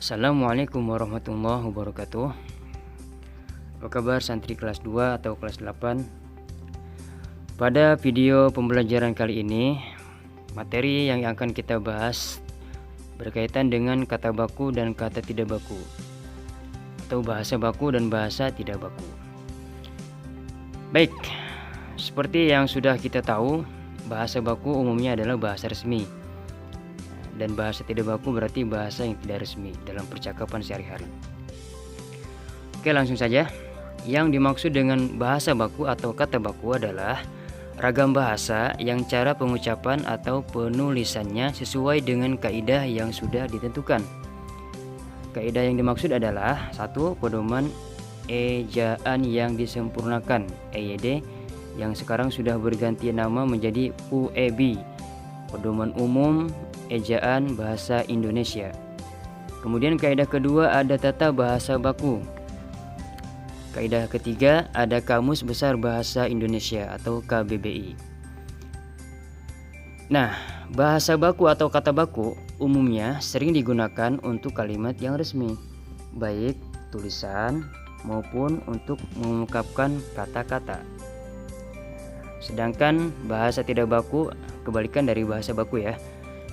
Assalamualaikum warahmatullahi wabarakatuh. Apa kabar santri kelas 2 atau kelas 8? Pada video pembelajaran kali ini, materi yang akan kita bahas berkaitan dengan kata baku dan kata tidak baku, atau bahasa baku dan bahasa tidak baku. Baik, seperti yang sudah kita tahu, bahasa baku umumnya adalah bahasa resmi, dan bahasa tidak baku berarti bahasa yang tidak resmi dalam percakapan sehari-hari. Oke, langsung saja. Yang dimaksud dengan bahasa baku atau kata baku adalah ragam bahasa yang cara pengucapan atau penulisannya sesuai dengan kaidah yang sudah ditentukan. Kaidah yang dimaksud adalah 1. Pedoman ejaan yang disempurnakan (EYD) yang sekarang sudah berganti nama menjadi UEB, Pedoman Umum Ejaan Bahasa Indonesia. Kemudian kaidah kedua ada tata bahasa baku. Kaidah ketiga ada Kamus Besar Bahasa Indonesia atau KBBI. Nah, bahasa baku atau kata baku umumnya sering digunakan untuk kalimat yang resmi, baik tulisan maupun untuk mengungkapkan kata-kata. Sedangkan bahasa tidak baku kebalikan dari bahasa baku ya.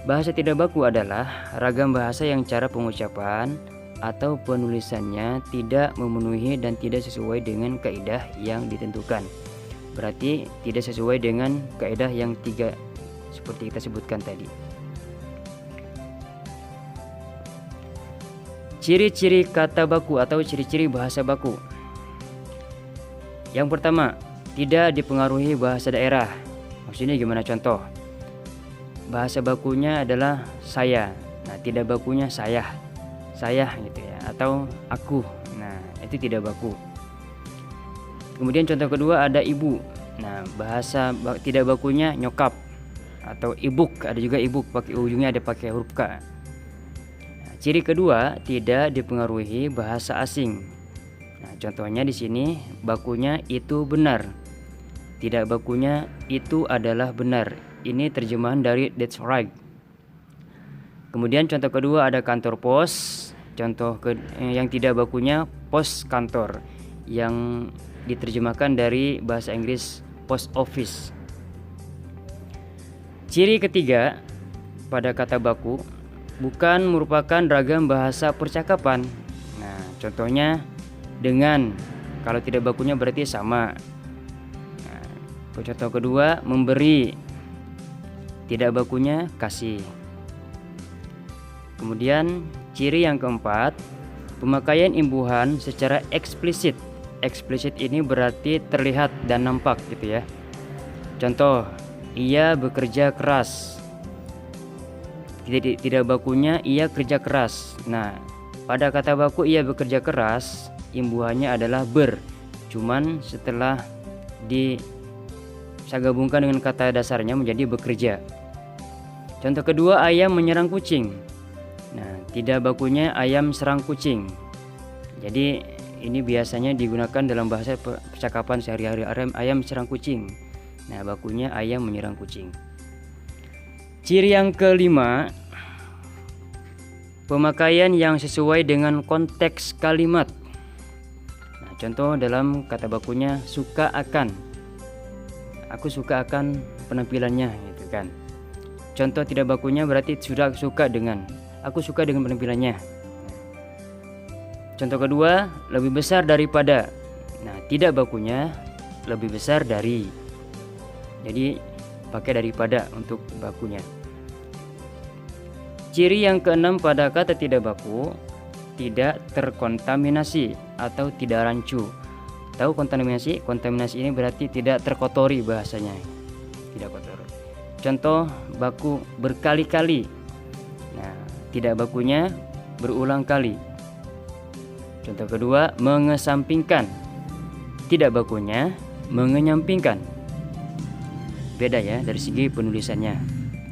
Bahasa tidak baku adalah ragam bahasa yang cara pengucapan atau penulisannya tidak memenuhi dan tidak sesuai dengan kaidah yang ditentukan. Berarti tidak sesuai dengan kaidah yang 3 seperti kita sebutkan tadi. Ciri-ciri kata baku atau ciri-ciri bahasa baku. Yang pertama, tidak dipengaruhi bahasa daerah. Maksudnya gimana? Contoh, bahasa bakunya adalah saya. Nah, tidak bakunya saya gitu ya, atau aku. Nah, itu tidak baku. Kemudian contoh kedua ada ibu. Nah, bahasa tidak bakunya nyokap atau ibuk. Ada juga ibuk pakai ujungnya ada pakai huruf K. Nah, ciri kedua tidak dipengaruhi bahasa asing. Nah, contohnya di sini bakunya itu benar. Tidak bakunya itu adalah benar. Ini terjemahan dari that's right. Kemudian contoh kedua ada kantor pos. Contoh yang tidak bakunya pos kantor, yang diterjemahkan dari bahasa Inggris post office. Ciri ketiga pada kata baku bukan merupakan ragam bahasa percakapan. Nah, contohnya dengan, kalau tidak bakunya berarti sama. Nah, contoh kedua memberi, tidak bakunya kasih. Kemudian ciri yang keempat, pemakaian imbuhan secara eksplisit. Eksplisit ini berarti terlihat dan nampak gitu ya. Contoh, ia bekerja keras. Tidak bakunya ia kerja keras. Nah, pada kata baku ia bekerja keras, imbuhannya adalah ber. Cuman setelah saya gabungkan dengan kata dasarnya menjadi bekerja. Contoh kedua, ayam menyerang kucing. Nah, tidak bakunya ayam serang kucing. Jadi ini biasanya digunakan dalam bahasa percakapan sehari-hari, ayam serang kucing. Nah, bakunya ayam menyerang kucing. Ciri yang kelima, pemakaian yang sesuai dengan konteks kalimat. Nah, contoh dalam kata bakunya suka akan. Aku suka akan penampilannya gitu kan. Contoh tidak bakunya berarti sudah suka dengan. Aku suka dengan penampilannya. Contoh kedua, lebih besar daripada. Nah, tidak bakunya lebih besar dari. Jadi pakai daripada untuk bakunya. Ciri yang keenam pada kata tidak baku, tidak terkontaminasi atau tidak rancu. Tahu kontaminasi? Kontaminasi ini berarti tidak terkotori bahasanya. Tidak kotor. Contoh baku berkali-kali. Nah, tidak bakunya berulang kali. Contoh kedua, mengesampingkan. Tidak bakunya mengenyampingkan. Beda ya dari segi penulisannya.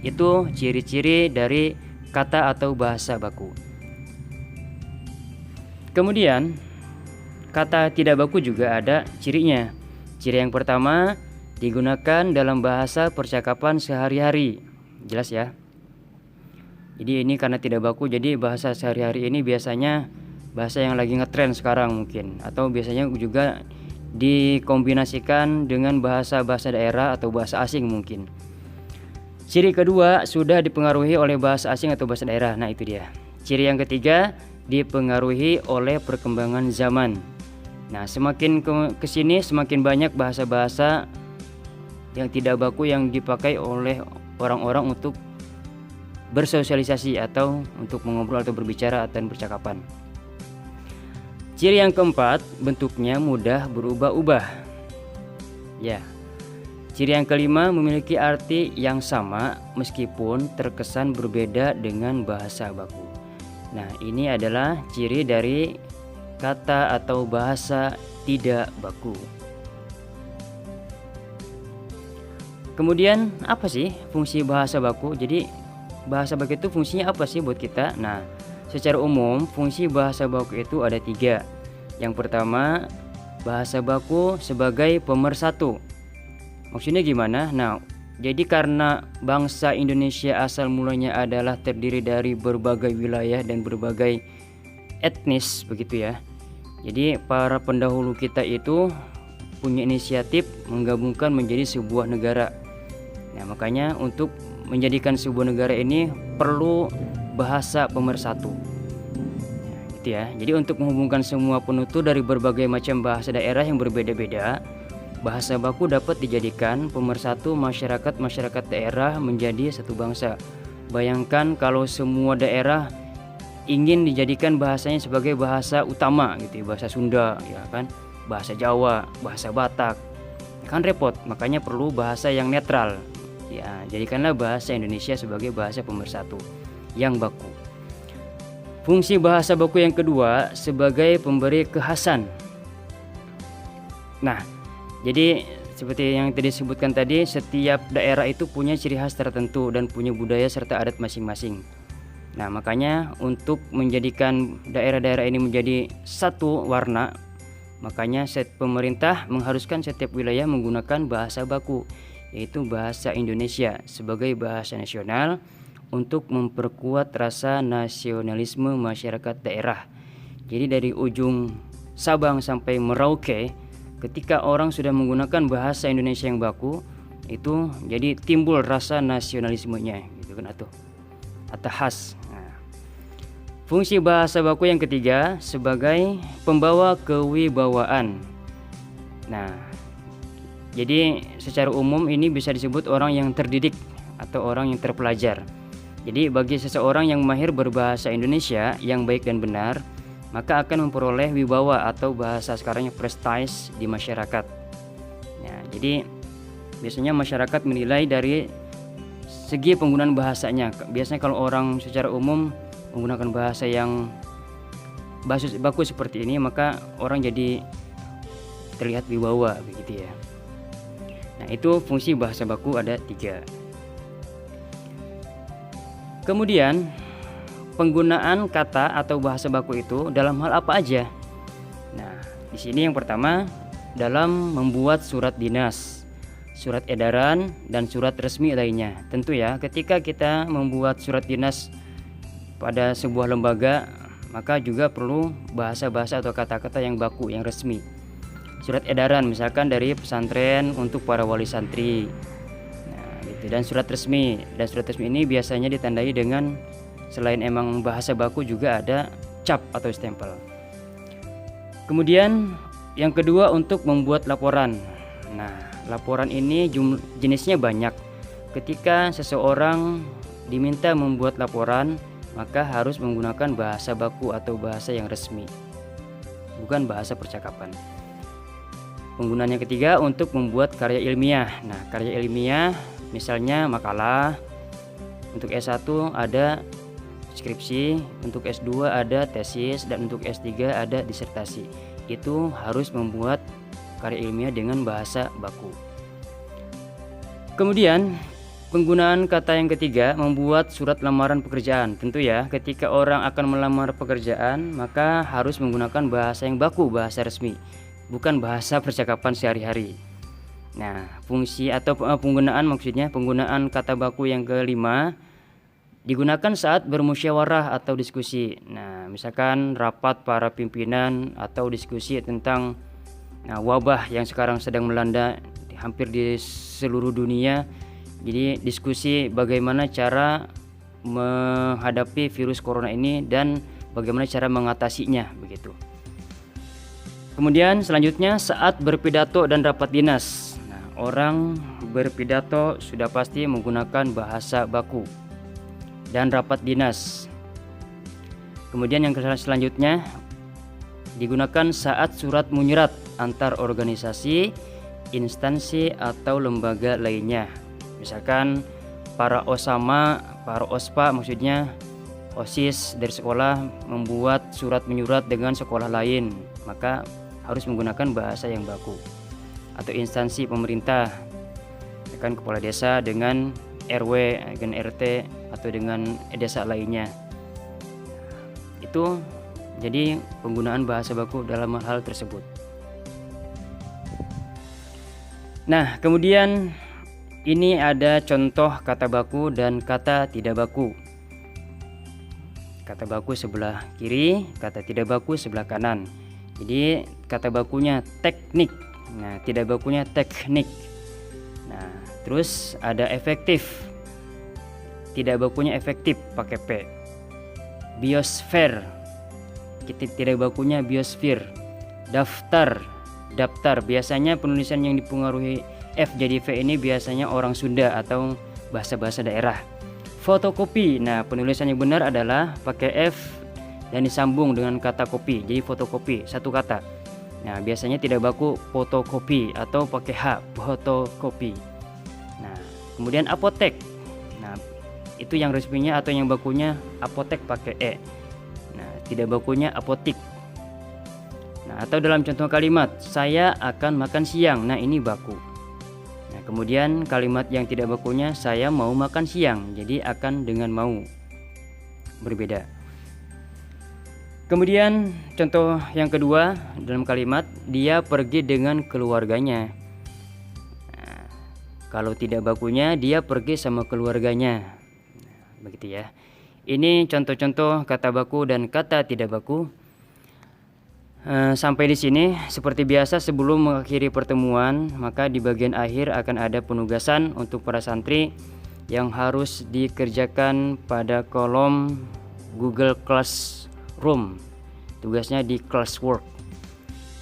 Itu ciri-ciri dari kata atau bahasa baku. Kemudian kata tidak baku juga ada cirinya. Ciri yang pertama, digunakan dalam bahasa percakapan sehari-hari. Jelas ya. Jadi ini karena tidak baku, jadi bahasa sehari-hari ini biasanya bahasa yang lagi ngetren sekarang mungkin, atau biasanya juga dikombinasikan dengan bahasa-bahasa daerah atau bahasa asing mungkin. Ciri kedua, sudah dipengaruhi oleh bahasa asing atau bahasa daerah. Nah, itu dia. Ciri yang ketiga, dipengaruhi oleh perkembangan zaman. Nah, semakin ke sini semakin banyak bahasa-bahasa yang tidak baku yang dipakai oleh orang-orang untuk bersosialisasi atau untuk mengobrol atau berbicara dan percakapan. Ciri yang keempat, bentuknya mudah berubah-ubah. Ya. Ciri yang kelima, memiliki arti yang sama meskipun terkesan berbeda dengan bahasa baku. Nah, ini adalah ciri dari kata atau bahasa tidak baku. Kemudian apa sih fungsi bahasa baku? Jadi bahasa baku itu fungsinya apa sih buat kita? Nah, secara umum fungsi bahasa baku itu ada 3. Yang pertama, bahasa baku sebagai pemersatu. Maksudnya gimana? Nah, jadi karena bangsa Indonesia asal mulanya adalah terdiri dari berbagai wilayah dan berbagai etnis begitu ya. Jadi para pendahulu kita itu punya inisiatif menggabungkan menjadi sebuah negara. Nah, makanya untuk menjadikan sebuah negara ini perlu bahasa pemersatu. Nah, gitu ya. Jadi untuk menghubungkan semua penutur dari berbagai macam bahasa daerah yang berbeda-beda, bahasa baku dapat dijadikan pemersatu masyarakat daerah menjadi satu bangsa. Bayangkan kalau semua daerah ingin dijadikan bahasanya sebagai bahasa utama gitu ya, bahasa Sunda ya kan, bahasa Jawa, bahasa Batak. Kan repot, makanya perlu bahasa yang netral. Ya, jadikanlah bahasa Indonesia sebagai bahasa pemersatu yang baku. Fungsi bahasa baku yang kedua sebagai pemberi kekhasan. Nah, jadi seperti yang tadi disebutkan tadi, setiap daerah itu punya ciri khas tertentu dan punya budaya serta adat masing-masing. Nah, makanya untuk menjadikan daerah-daerah ini menjadi satu warna, makanya pemerintah mengharuskan setiap wilayah menggunakan bahasa baku, yaitu bahasa Indonesia sebagai bahasa nasional untuk memperkuat rasa nasionalisme masyarakat daerah. Jadi dari ujung Sabang sampai Merauke, ketika orang sudah menggunakan bahasa Indonesia yang baku, itu jadi timbul rasa nasionalismenya gitu kan atau khas. Nah, fungsi bahasa baku yang ketiga sebagai pembawa kewibawaan. Nah, jadi secara umum ini bisa disebut orang yang terdidik atau orang yang terpelajar. Jadi bagi seseorang yang mahir berbahasa Indonesia yang baik dan benar, maka akan memperoleh wibawa atau bahasa sekarangnya prestige di masyarakat. Ya, jadi biasanya masyarakat menilai dari segi penggunaan bahasanya. Biasanya kalau orang secara umum menggunakan bahasa yang baku seperti ini, maka orang jadi terlihat wibawa begitu ya. Nah, itu fungsi bahasa baku ada 3. Kemudian penggunaan kata atau bahasa baku itu dalam hal apa aja? Nah, di sini yang pertama dalam membuat surat dinas, surat edaran dan surat resmi lainnya. Tentu ya, ketika kita membuat surat dinas pada sebuah lembaga, maka juga perlu bahasa-bahasa atau kata-kata yang baku, yang resmi. Surat edaran misalkan dari pesantren untuk para wali santri. Nah, gitu. Dan surat resmi. Dan surat resmi ini biasanya ditandai dengan selain emang bahasa baku juga ada cap atau stempel. Kemudian yang kedua untuk membuat laporan. Nah, laporan ini jenisnya banyak. Ketika seseorang diminta membuat laporan, maka harus menggunakan bahasa baku atau bahasa yang resmi, bukan bahasa percakapan. Penggunaan yang ketiga untuk membuat karya ilmiah. Nah, karya ilmiah misalnya makalah. Untuk S1 ada skripsi, untuk S2 ada tesis, dan untuk S3 ada disertasi. Itu harus membuat karya ilmiah dengan bahasa baku. Kemudian penggunaan kata yang ketiga membuat surat lamaran pekerjaan. Tentu ya, ketika orang akan melamar pekerjaan maka harus menggunakan bahasa yang baku, bahasa resmi, bukan bahasa percakapan sehari-hari. Nah, fungsi atau penggunaan kata baku yang kelima Digunakan saat bermusyawarah atau diskusi. Nah, misalkan rapat para pimpinan atau diskusi tentang wabah yang sekarang sedang melanda hampir di seluruh dunia. Jadi diskusi bagaimana cara menghadapi virus corona ini dan bagaimana cara mengatasinya begitu. Kemudian selanjutnya saat berpidato dan rapat dinas. Nah, orang berpidato sudah pasti menggunakan bahasa baku dan rapat dinas. Kemudian yang selanjutnya digunakan saat surat menyurat antar organisasi, instansi atau lembaga lainnya. Misalkan para OSMA, para OSPA maksudnya OSIS dari sekolah membuat surat menyurat dengan sekolah lain, maka harus menggunakan bahasa yang baku. Atau instansi pemerintah, misalkan kepala desa dengan RW, dengan RT atau dengan desa lainnya. Itu jadi penggunaan bahasa baku dalam hal tersebut. Nah, kemudian ini ada contoh kata baku dan kata tidak baku. Kata baku sebelah kiri, kata tidak baku sebelah kanan. Jadi kata bakunya teknik. Nah, tidak bakunya teknik. Nah, terus ada efektif. Tidak bakunya efektif pakai P. Biosfer. Tidak bakunya biosfer. Daftar. Daftar. Biasanya penulisan yang dipengaruhi F jadi V ini biasanya orang Sunda atau bahasa-bahasa daerah. Fotokopi. Nah, penulisan yang benar adalah pakai F dan disambung dengan kata kopi. Jadi fotokopi satu kata. Nah, biasanya tidak baku fotokopi atau pakai H, fotokopi. Nah, kemudian apotek. Nah, itu yang resminya atau yang bakunya apotek pakai E. Nah, tidak bakunya apotik. Nah, atau dalam contoh kalimat saya akan makan siang. Nah, ini baku. Nah, kemudian kalimat yang tidak bakunya saya mau makan siang. Jadi akan dengan mau berbeda. Kemudian contoh yang kedua dalam kalimat dia pergi dengan keluarganya. Nah, kalau tidak bakunya dia pergi sama keluarganya. Nah, begitu ya. Ini contoh-contoh kata baku dan kata tidak baku. Sampai di sini seperti biasa sebelum mengakhiri pertemuan, maka di bagian akhir akan ada penugasan untuk para santri yang harus dikerjakan pada kolom Google Classroom. Tugasnya di classwork.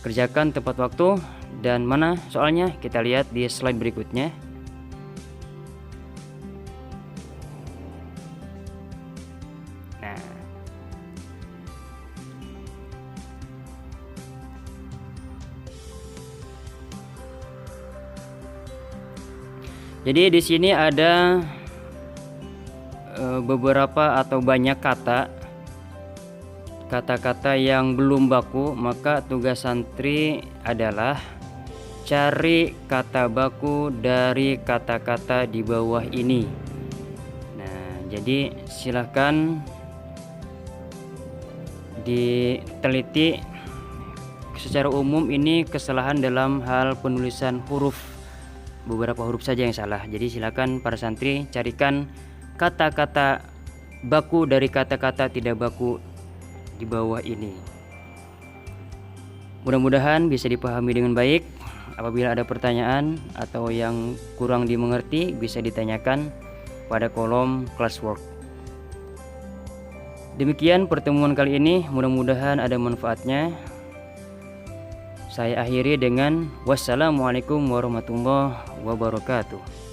Kerjakan tepat waktu dan mana soalnya kita lihat di slide berikutnya. Nah, jadi di sini ada beberapa atau banyak kata-kata yang belum baku, maka tugas santri adalah cari kata baku dari kata-kata di bawah ini. Nah, jadi silahkan diteliti. Secara umum ini kesalahan dalam hal penulisan huruf, beberapa huruf saja yang salah. Jadi silakan para santri carikan kata-kata baku dari kata-kata tidak baku di bawah ini. Mudah-mudahan bisa dipahami dengan baik. Apabila ada pertanyaan atau yang kurang dimengerti bisa ditanyakan pada kolom classwork. Demikian pertemuan kali ini, mudah-mudahan ada manfaatnya. Saya akhiri dengan wassalamualaikum warahmatullahi wabarakatuh.